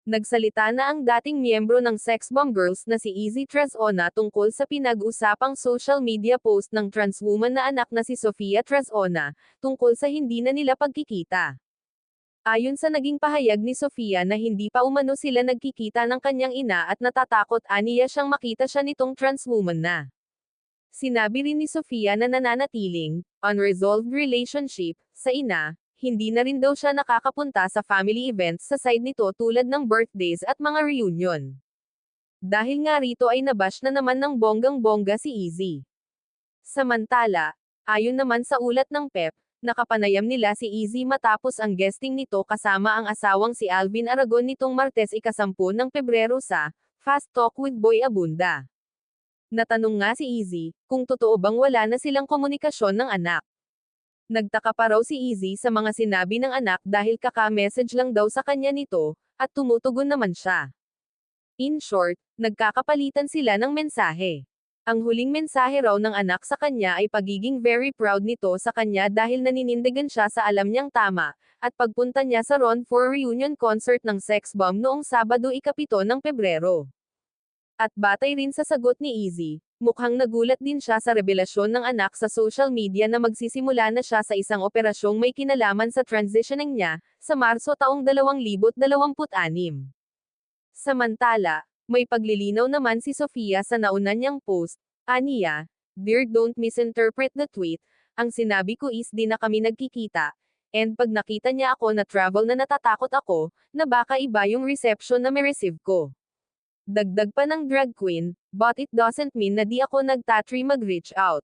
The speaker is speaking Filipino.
Nagsalita na ang dating miyembro ng Sex Bomb Girls na si Izzy Trazona tungkol sa pinag-usapang social media post ng trans woman na anak na si Sofia Trazona, tungkol sa hindi na nila pagkikita. Ayon sa naging pahayag ni Sofia na hindi pa umano sila nagkikita ng kanyang ina at natatakot aniya siyang makita siya nitong trans woman na. Sinabi rin ni Sofia na nananatiling unresolved relationship sa ina, hindi na rin daw siya nakakapunta sa family events sa side nito tulad ng birthdays at mga reunion. Dahil nga rito ay nabash na naman ng bonggang-bongga si Izzy. Samantala, ayon naman sa ulat ng PEP, nakapanayam nila si Izzy matapos ang guesting nito kasama ang asawang si Alvin Aragon nitong Martes 10 ng Pebrero sa Fast Talk with Boy Abunda. Natanong nga si Izzy kung totoo bang wala na silang komunikasyon ng anak. Nagtaka pa raw si Izzy sa mga sinabi ng anak dahil kaka-message lang daw sa kanya nito, at tumutugon naman siya. In short, nagkakapalitan sila ng mensahe. Ang huling mensahe raw ng anak sa kanya ay pagiging very proud nito sa kanya dahil naninindigan siya sa alam niyang tama, at pagpunta niya sa Ron 4 reunion concert ng Sex Bomb noong Sabado 7 ng Pebrero. At batay rin sa sagot ni Izzy, mukhang nagulat din siya sa revelasyon ng anak sa social media na magsisimula na siya sa isang operasyong may kinalaman sa transitioning niya, sa Marso taong 2026. Samantala, may paglilinaw naman si Sofia sa nauna niyang post, aniya, "Dear, don't misinterpret the tweet, ang sinabi ko is di na kami nagkikita, and pag nakita niya ako na travel na natatakot ako, na baka iba yung reception na may-receive ko." Dagdag pa ng drag queen, "But it doesn't mean na di ako nagtatry mag-reach out.